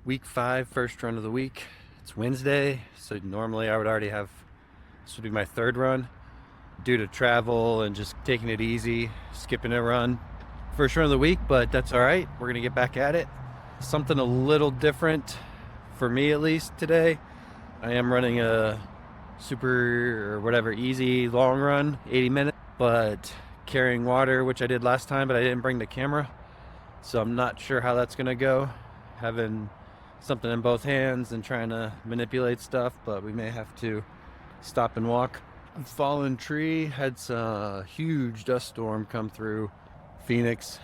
week 5, first run of the week. It's Wednesday, so normally I would already have, this would be my 3rd run. Due to travel and just taking it easy, skipping a run. First run of the week, but that's all right. We're gonna get back at it. Something a little different, for me at least today. I am running a super, or whatever, easy long run, 80 minutes, but carrying water, which I did last time, but I didn't bring the camera. So I'm not sure how that's gonna go. Having something in both hands and trying to manipulate stuff, but we may have to stop and walk. Fallen tree, had a huge dust storm come through Phoenix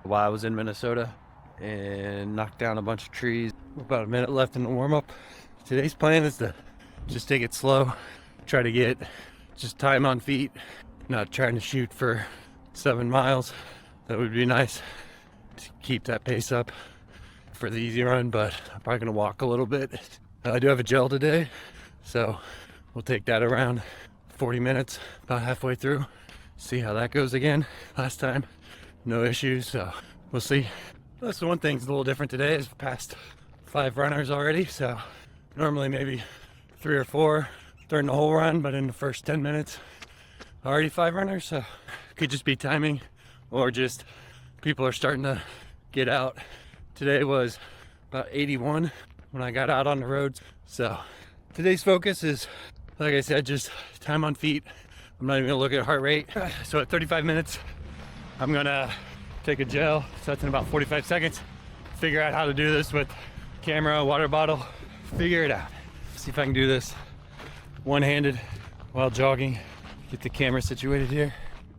while I was in Minnesota and knocked down a bunch of trees. About a minute left in the warm-up. Today's plan is to just take it slow, try to get just time on feet, not trying to shoot for 7 miles. That would be nice to keep that pace up for the easy run, but I'm probably gonna walk a little bit. I do have a gel today, so we'll take that around 40 minutes, about halfway through. See how that goes again. Last time, no issues, so we'll see. That's the one thing's a little different today is past 5 runners already, so normally maybe 3 or 4 during the whole run, but in the first 10 minutes, already 5 runners, so could just be timing or just people are starting to get out. Today was about 81 when I got out on the roads, so today's focus is, like I said, just time on feet. I'm not even gonna look at heart rate. So at 35 minutes, I'm gonna take a gel. So that's in about 45 seconds. Figure out how to do this with camera, water bottle, figure it out. See if I can do this one-handed while jogging. Get the camera situated here.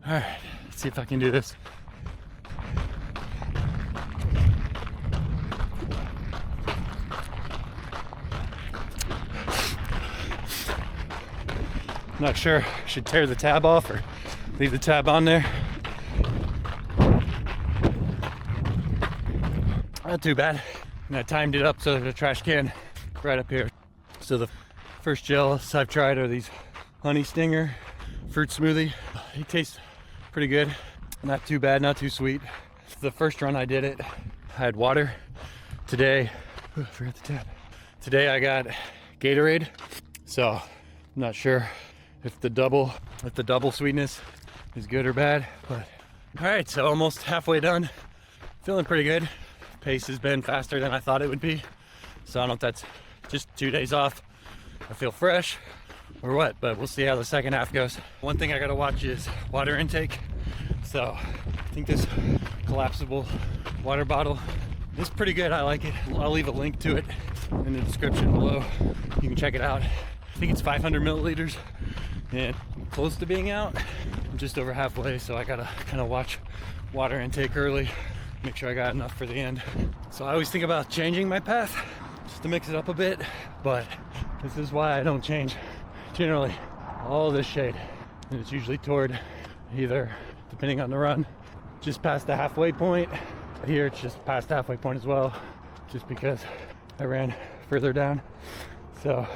All right, let's see if I can do this. Not sure I should tear the tab off or leave the tab on there. Not too bad. And I timed it up so there's a trash can right up here. So the first gels I've tried are these honey stinger fruit smoothie. It tastes pretty good. Not too bad, not too sweet. The first run I did it, I had water. Today, I forgot the tab. Today I got Gatorade. So I'm not sure if the double sweetness is good or bad, but all right, so almost halfway done. Feeling pretty good. Pace has been faster than I thought it would be. So I don't know if that's just 2 days off. I feel fresh or what, but we'll see how the second half goes. One thing I gotta watch is water intake. So I think this collapsible water bottle is pretty good. I like it. I'll leave a link to it in the description below. You can check it out. I think it's 500 milliliters. And I'm close to being out. I'm just over halfway, so I gotta kind of watch water intake early, make sure I got enough for the end. So I always think about changing my path just to mix it up a bit, but this is why I don't change generally all this shade. And it's usually toward either, depending on the run, just past the halfway point. Here it's just past the halfway point as well, just because I ran further down. So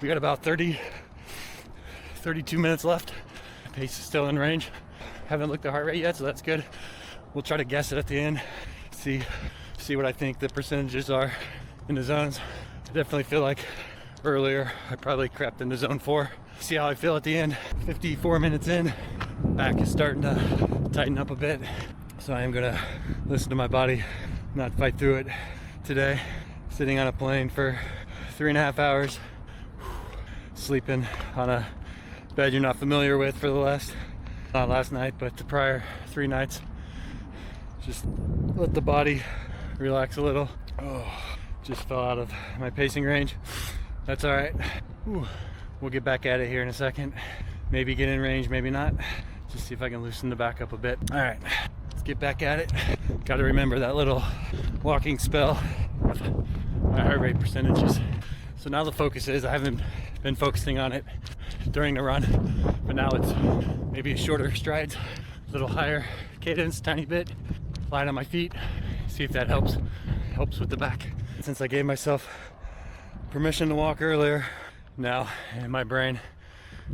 we got about 32 minutes left. Pace is still in range. Haven't looked at heart rate yet, so that's good. We'll try to guess it at the end. See what I think the percentages are in the zones. I definitely feel like earlier I probably crept into zone 4. See how I feel at the end. 54 minutes in. Back is starting to tighten up a bit. So I am gonna listen to my body, not fight through it today. Sitting on a plane for 3.5 hours. Sleeping on a bed you're not familiar with for not last night, but the prior 3 nights. Just let the body relax a little. Oh, just fell out of my pacing range. That's all right. We'll get back at it here in a second. Maybe get in range, maybe not. Just see if I can loosen the back up a bit. All right, let's get back at it. Got to remember that little walking spell of my heart rate percentages. So now the focus is, I haven't been focusing on it during the run, but now it's maybe shorter strides, a little higher cadence, tiny bit, light on my feet, see if that helps with the back. Since I gave myself permission to walk earlier, now in my brain,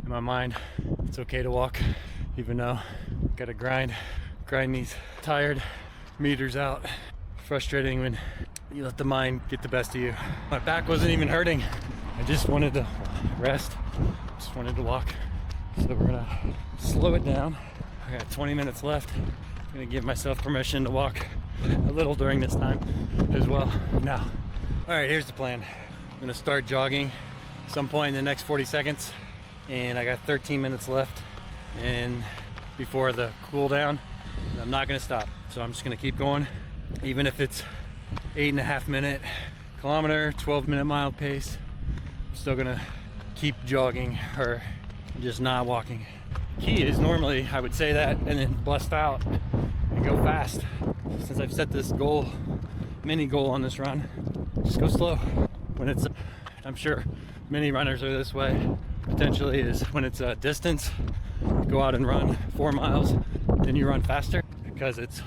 in my mind, it's okay to walk, even though gotta grind these tired meters out. Frustrating when You let the mind get the best of you. My back wasn't even hurting. I just wanted to rest. Just wanted to walk. So we're gonna slow it down. I got 20 minutes left. I'm gonna give myself permission to walk a little during this time as well. Now, all right, here's the plan. I'm gonna start jogging some point in the next 40 seconds, and I got 13 minutes left. And before the cool down, I'm not gonna stop. So I'm just gonna keep going, even if it's 8.5 minute kilometer, 12-minute mile pace. I'm still gonna keep jogging or just not walking. Key is normally I would say that and then bust out and go fast. Since I've set this goal, mini goal on this run, just go slow. When it's, I'm sure many runners are this way, potentially, is when it's a distance, go out and run 4 miles, then you run faster, because it's,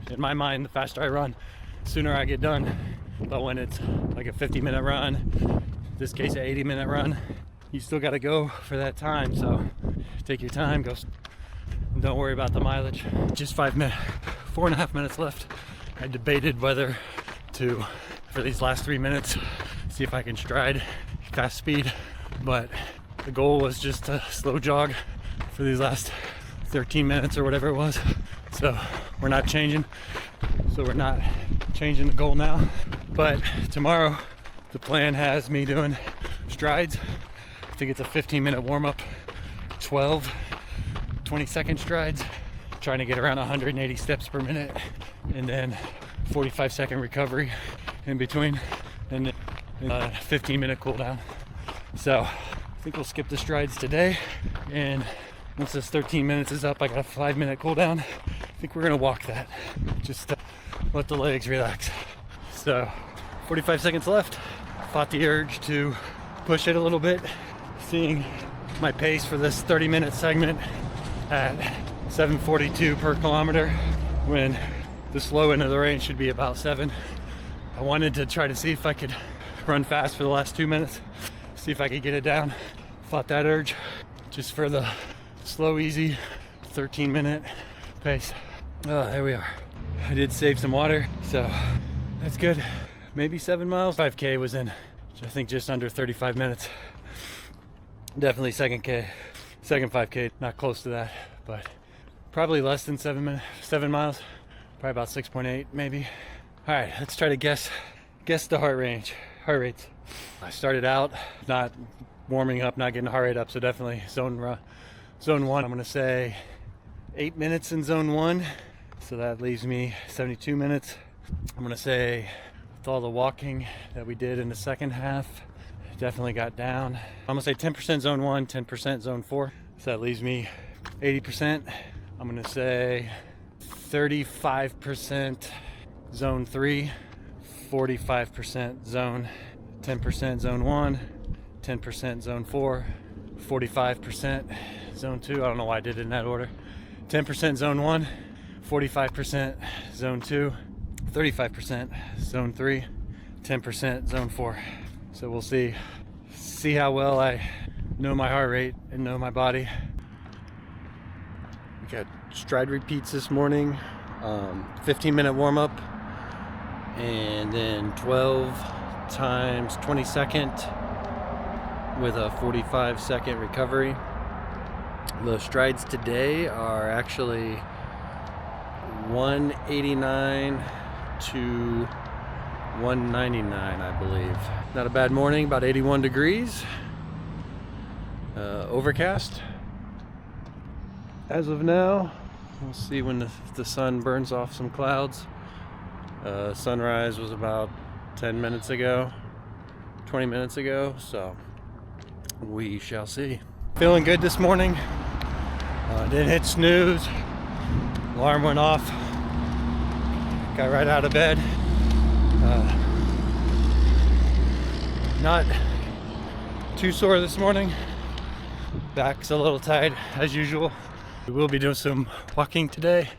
in my mind, the faster I run, the sooner I get done. But when it's like a 50-minute run, in this case an 80-minute run, you still got to go for that time. So take your time, go, and don't worry about the mileage. Just 4.5 minutes left. I debated whether to, for these last 3 minutes, see if I can stride fast speed, but the goal was just to slow jog for these last 13 minutes or whatever it was. So we're not changing. So we're not changing the goal now. But tomorrow, the plan has me doing strides. I think it's a 15-minute warm-up, 12 20-second strides, trying to get around 180 steps per minute, and then 45-second recovery in between, and then a 15-minute cool down. So I think we'll skip the strides today, and once this 13 minutes is up, I got a 5-minute cool down. I think we're gonna walk that, just to let the legs relax. So 45 seconds left. Fought the urge to push it a little bit, seeing my pace for this 30-minute segment at 7:42 per kilometer, when the slow end of the range should be about 7. I wanted to try to see if I could run fast for the last 2 minutes, see if I could get it down. Fought that urge just for the slow, easy 13-minute pace. Oh, there we are. I did save some water, so that's good. Maybe 7 miles. 5K was in, I think, just under 35 minutes. Definitely second 5K, not close to that, but probably less than 7 miles. Probably about 6.8 maybe. All right, let's try to guess the heart rates. I started out not warming up, not getting the heart rate up, so definitely zone 1. I'm gonna say 8 minutes in zone 1, so that leaves me 72 minutes. I'm gonna say with all the walking that we did in the second half, definitely got down. I'm gonna say 10% zone 1, 10% zone 4, so that leaves me 80%. I'm gonna say 35% zone 3, 45% zone, 10% zone 1, 10% zone 4, 45% zone 2. I don't know why I did it in that order. 10% zone 1, 45% zone 2, 35% zone 3, 10% zone 4. So we'll see how well I know my heart rate and know my body. We got stride repeats this morning, 15-minute warm-up, and then 12 times 22nd with a 45-second recovery. The strides today are actually 189 to 199, I believe. Not a bad morning, about 81 degrees. Overcast. As of now, we'll see when the sun burns off some clouds. Sunrise was about 10 minutes ago, 20 minutes ago, so we shall see. Feeling good this morning. Didn't hit snooze. Alarm went off. Got right out of bed. Not too sore this morning. Back's a little tired as usual. We will be doing some walking today.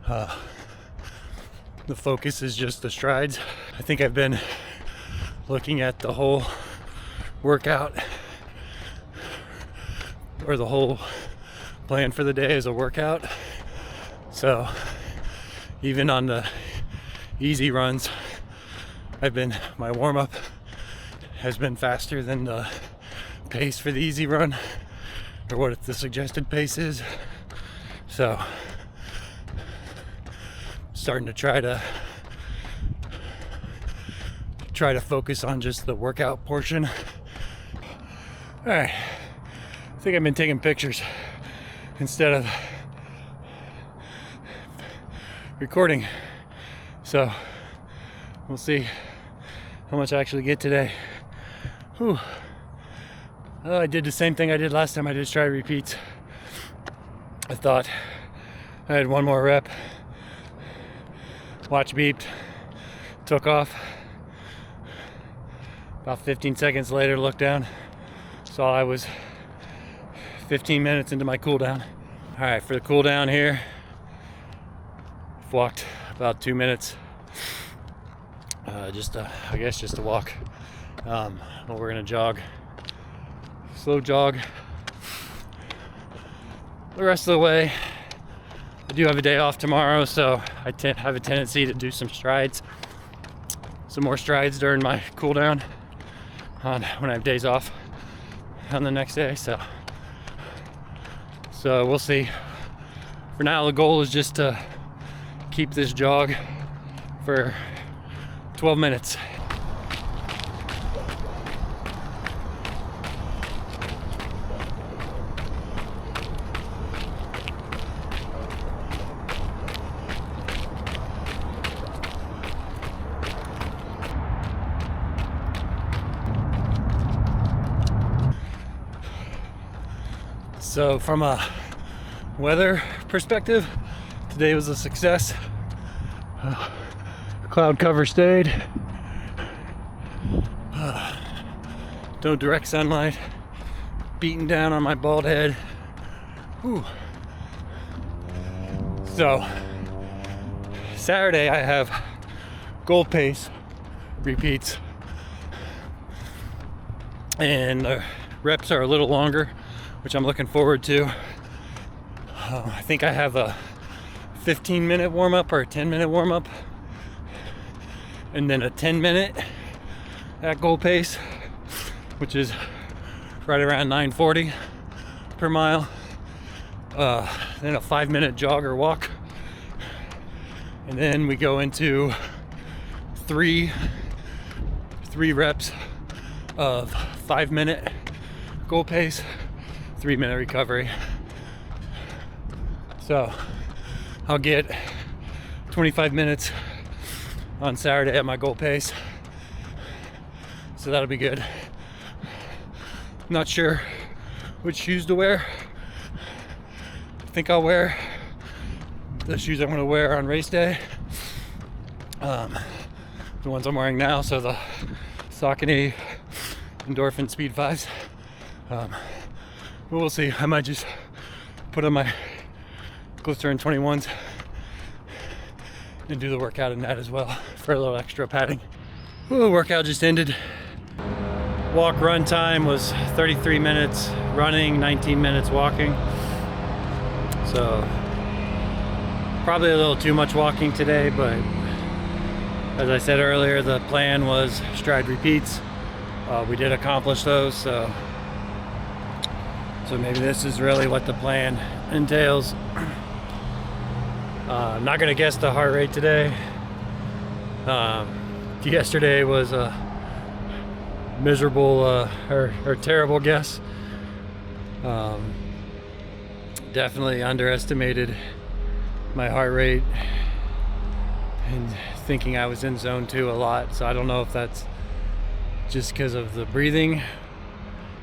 The focus is just the strides. I think I've been looking at the whole workout, or the whole plan for the day as a workout. So even on the easy runs, my warm-up has been faster than the pace for the easy run, or what the suggested pace is. So starting to try to focus on just the workout portion. All right, I think I've been taking pictures instead of recording, so we'll see how much I actually get today. Whew. Oh, I did the same thing I did last time. I did try repeats. I thought I had one more rep. Watch beeped, took off. About 15 seconds later, looked down, saw I was 15 minutes into my cool down. All right, for the cool down here, I've walked about 2 minutes. I guess just to walk. But we're gonna jog, slow jog the rest of the way. I do have a day off tomorrow, so I have a tendency to do some more strides during my cool down when I have days off on the next day. So we'll see. For now, the goal is just to keep this jog for 12 minutes. So from a weather perspective, today was a success. Cloud cover stayed. No direct sunlight beating down on my bald head. Whew. So Saturday I have goal pace repeats, and the reps are a little longer, which I'm looking forward to. I think I have a 15-minute warm-up or a 10-minute warm-up, and then a 10-minute at goal pace, which is right around 9:40 per mile. Then a 5-minute jog or walk, and then we go into three reps of 5-minute goal pace, 3-minute recovery. So I'll get 25 minutes on Saturday at my goal pace, so that'll be good. Not sure which shoes to wear. I think I'll wear the shoes I'm going to wear on race day, the ones I'm wearing now, so the Saucony Endorphin Speed 5s. But we'll see. I might just put on my Glycerin 21s and do the workout in that as well for a little extra padding. Ooh, workout just ended. Walk run time was 33 minutes running, 19 minutes walking. So probably a little too much walking today, but as I said earlier, the plan was stride repeats. We did accomplish those, so maybe this is really what the plan entails. I'm not gonna guess the heart rate today. Yesterday was a miserable or terrible guess. Definitely underestimated my heart rate and thinking I was in zone 2 a lot. So I don't know if that's just because of the breathing.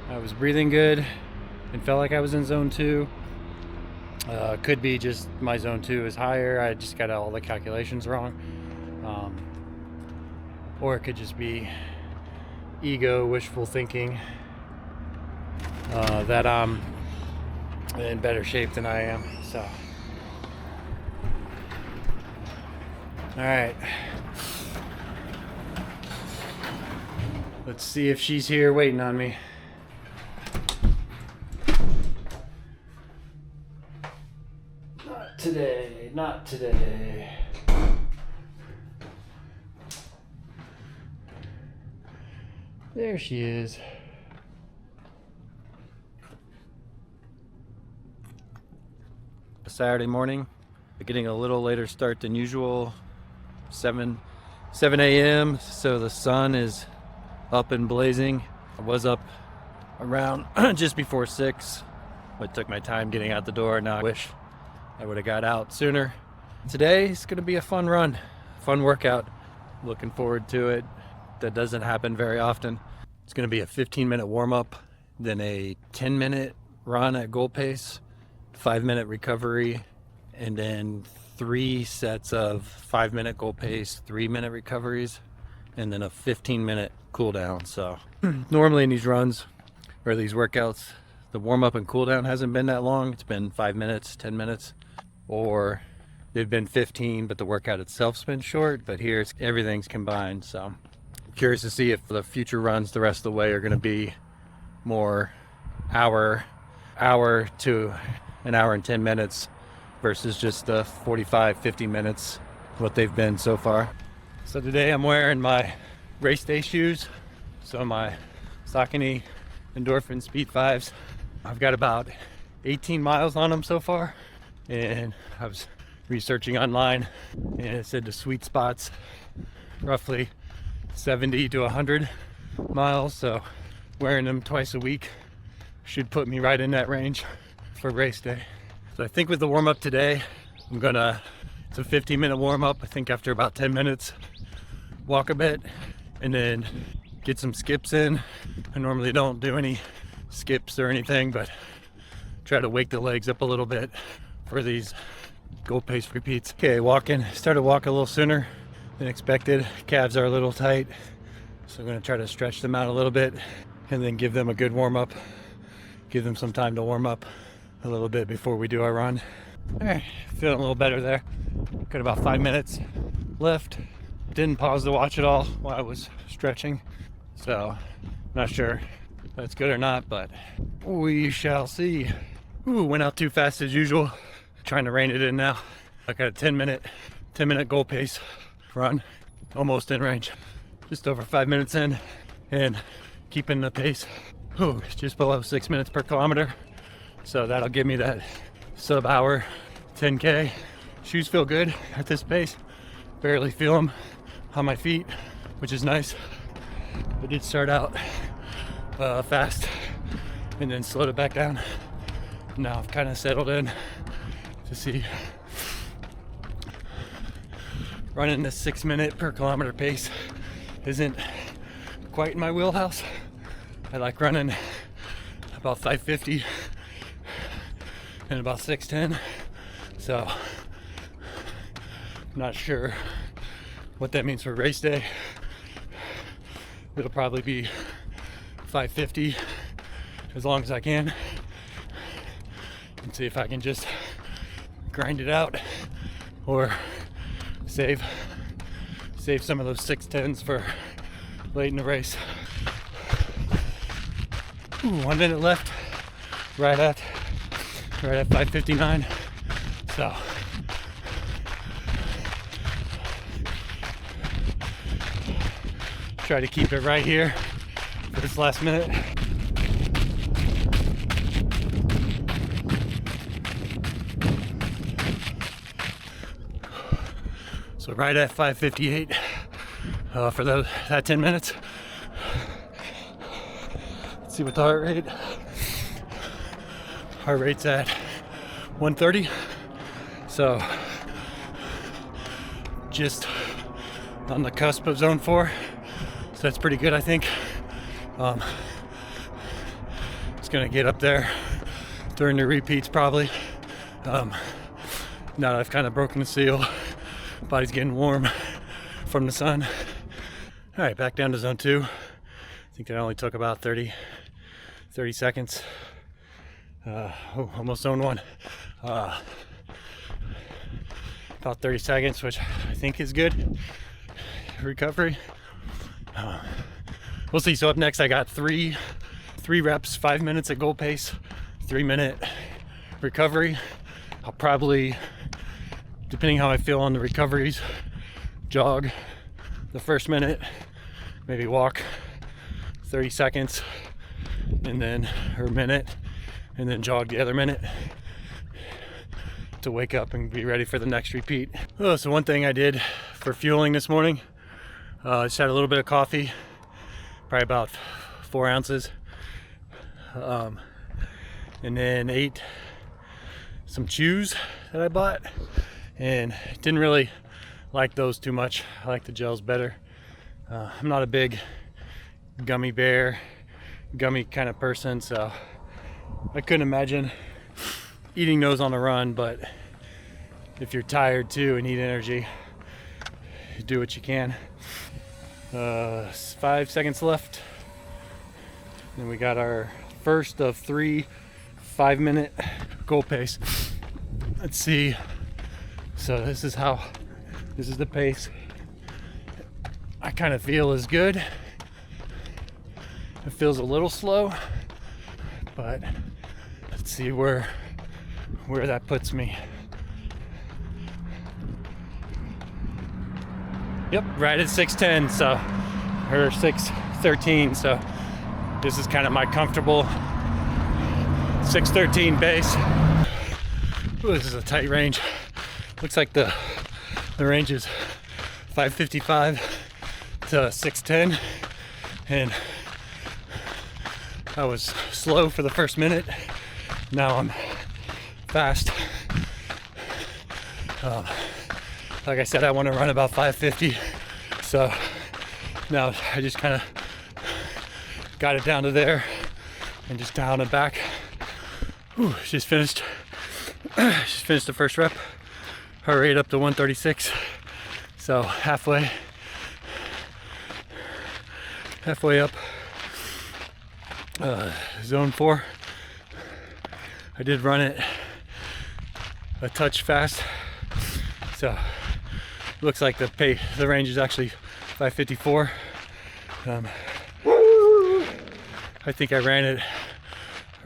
I was breathing good and felt like I was in zone 2. Could be just my zone 2 is higher. I just got all the calculations wrong. Or it could just be ego, wishful thinking, that I'm in better shape than I am. So, all right. Let's see if she's here waiting on me. Not today, not today. There she is. Saturday morning, getting a little later start than usual. 7 a.m. so the sun is up and blazing. I was up around just before 6, but took my time getting out the door. Now I wish I would have got out sooner. Today is going to be a fun run, fun workout. Looking forward to it. That doesn't happen very often. It's going to be a 15-minute warm-up, then a 10-minute run at goal pace, 5-minute recovery, and then 3 sets of 5-minute goal pace, 3-minute recoveries, and then a 15-minute cool down. So normally in these runs or these workouts, the warm-up and cool down hasn't been that long. It's been 5 minutes, 10 minutes, or they've been 15, but the workout itself's been short. But here everything's combined. So I'm curious to see if the future runs the rest of the way are going to be more hour to an hour and 10 minutes versus just the 45-50 minutes what they've been so far. So today I'm wearing my race day shoes, so my Saucony Endorphin Speed 5s. I've got about 18 miles on them so far, and I was researching online and it said the sweet spot's roughly 70 to 100 miles, so wearing them twice a week should put me right in that range for race day. So I think with the warm-up today, it's a 15-minute warm-up. I think after about 10 minutes, walk a bit and then get some skips in. I normally don't do any skips or anything, but try to wake the legs up a little bit for these goal pace repeats. Okay, started walking a little sooner than expected. Calves are a little tight, so I'm gonna try to stretch them out a little bit and then give them a good warm-up. Give them some time to warm up a little bit before we do our run. All right, feeling a little better there. Got about 5 minutes left. Didn't pause to watch it all while I was stretching, so not sure if that's good or not, but we shall see. Ooh, went out too fast as usual. Trying to rein it in now. I got a 10-minute goal pace run, almost in range. Just over 5 minutes in and keeping the pace. Ooh, just below 6 minutes per kilometer. So that'll give me that sub-hour 10K. Shoes feel good at this pace. Barely feel them on my feet, which is nice. I did start out fast and then slowed it back down. Now I've kind of settled in to see running this 6 minute per kilometer pace isn't quite in my wheelhouse. I like running about 550 and about 610, so I'm not sure what that means for race day. It'll probably be 550 as long as I can, and see if I can just grind it out or save some of those 610s for late in the race. Ooh, 1 minute left, right at 5:59. So try to keep it right here for this last minute. So right at 5:58 for that 10 minutes. Let's see what the heart rate's at 130, so just on the cusp of zone 4, so that's pretty good, I think. It's gonna get up there during the repeats probably. Now that I've kind of broken the seal, body's getting warm from the sun. All right, back down to zone 2. I think that only took about 30 seconds. Almost zone 1. About 30 seconds, which I think is good recovery. We'll see. So up next I got three reps, 5 minutes at goal pace, 3-minute recovery. I'll probably, depending how I feel on the recoveries, jog the first minute, maybe walk 30 seconds and then, or a minute, and then jog the other minute to wake up and be ready for the next repeat. Oh, so one thing I did for fueling this morning, just had a little bit of coffee, probably about 4 ounces, and then ate some chews that I bought, and didn't really like those too much. I like the gels better. I'm not a big gummy kind of person, so I couldn't imagine eating those on the run. But if you're tired too and need energy, you do what you can. 5 seconds left, and we got our first of 3 5-minute goal pace. Let's see. So this is the pace I kind of feel is good. It feels a little slow, but let's see where that puts me. Yep, right at 6:10, so, or 6:13, so this is kind of my comfortable 6:13 base. Ooh, this is a tight range. Looks like the range is 5:55 to 6:10, and I was slow for the first minute. Now I'm fast. Like I said, I want to run about 5:50, so now I just kind of got it down to there and just down and back. Whew, just finished the first rep. Heart rate up to 136, so halfway up. Zone 4, I did run it a touch fast, so looks like the range is actually 5:54. I think I ran it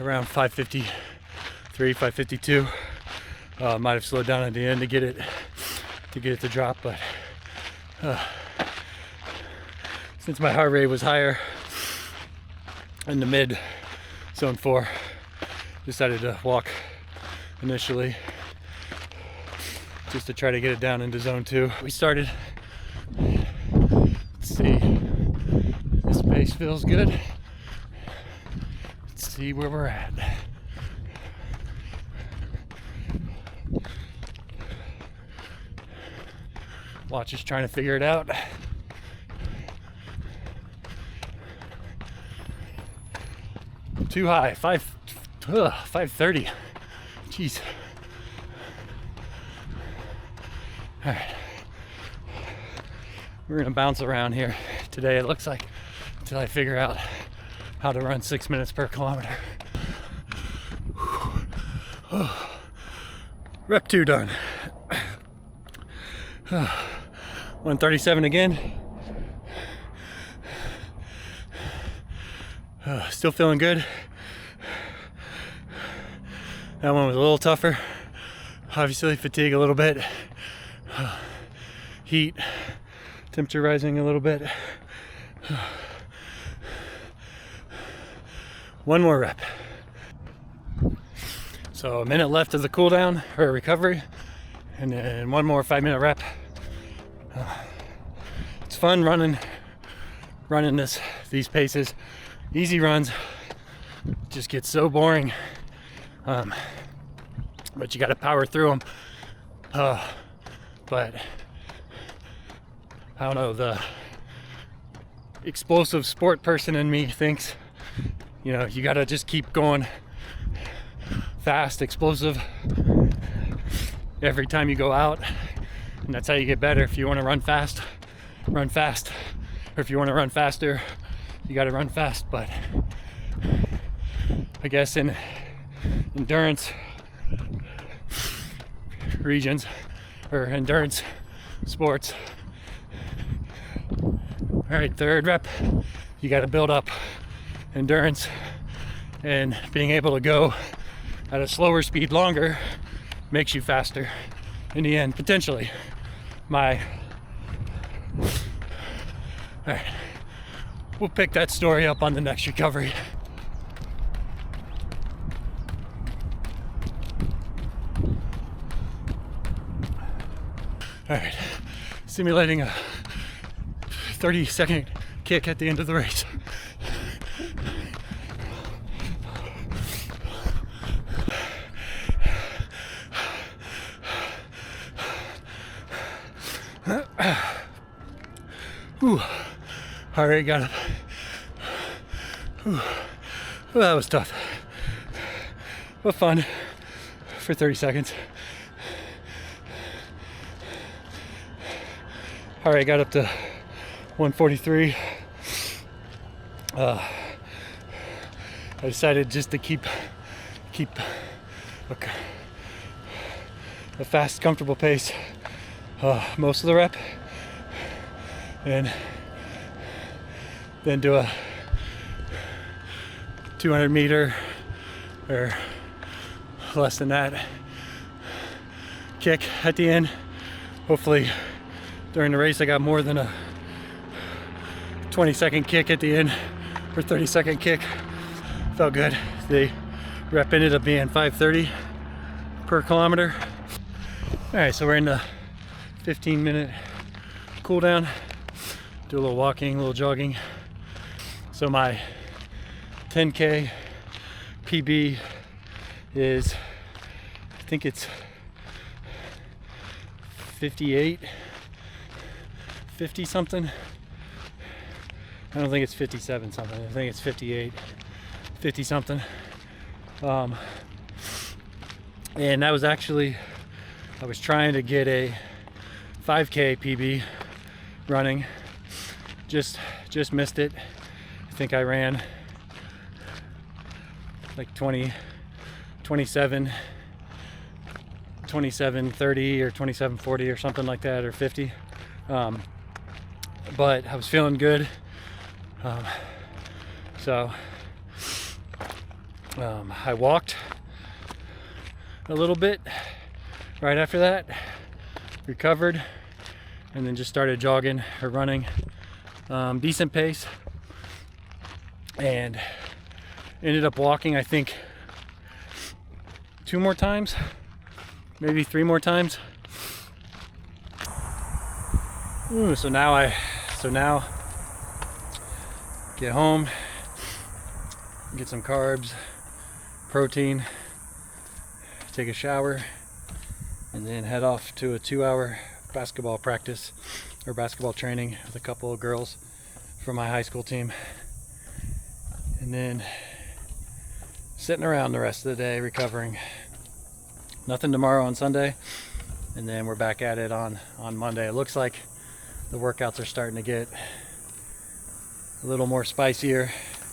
around 5:53, 5:52. Might have slowed down at the end to get it to drop, but since my heart rate was higher in the mid zone 4, decided to walk initially just to try to get it down into zone 2. We started. Let's see, this pace feels good. Let's see where we're at. Watch is trying to figure it out. Too high, 5:30. Jeez. All right, we're gonna bounce around here today, it looks like, until I figure out how to run 6 minutes per kilometer. Rep 2 done. 137 again. Still feeling good. That one was a little tougher. Obviously fatigue a little bit. Heat, temperature rising a little bit. One more rep. So a minute left of the cool down or recovery, and then one more 5-minute rep. It's fun running these paces. Easy runs just get so boring, but you got to power through them. But I don't know, the explosive sport person in me thinks, you got to just keep going fast, explosive every time you go out, and that's how you get better. If you want to run fast, run fast, or if you want to run faster, you got to run fast. But I guess in endurance regions or endurance sports, all right, third rep, you got to build up endurance, and being able to go at a slower speed longer makes you faster in the end, potentially. All right, we'll pick that story up on the next recovery. All right, simulating a 30-second kick at the end of the race. Whew. All right, got it. Whew. Well, that was tough, but fun for 30 seconds. All right, got up to 143. I decided just to keep a fast, comfortable pace most of the rep, and then do a 200 meter or less than that kick at the end. Hopefully during the race I got more than a 20-second kick at the end or 30-second kick. Felt good. The rep ended up being 5:30 per kilometer. All right, so we're in the 15-minute cool down. Do a little walking, a little jogging. So my 10K PB is, I think it's 58, 50 something. I don't think it's 57 something. I think it's 58, 50 something. And that was actually, I was trying to get a 5K PB running. Just missed it. I think I ran like 27:30 or 27:40 or something like that, or 50. But I was feeling good. So I walked a little bit right after that, recovered, and then just started jogging or running. Decent pace, and ended up walking, I think, 2 more times, maybe 3 more times. Ooh, so now get home, get some carbs, protein, take a shower, and then head off to a 2-hour basketball practice or basketball training with a couple of girls from my high school team. And then sitting around the rest of the day recovering. Nothing tomorrow on Sunday, and then we're back at it on Monday. It looks like the workouts are starting to get a little more spicier.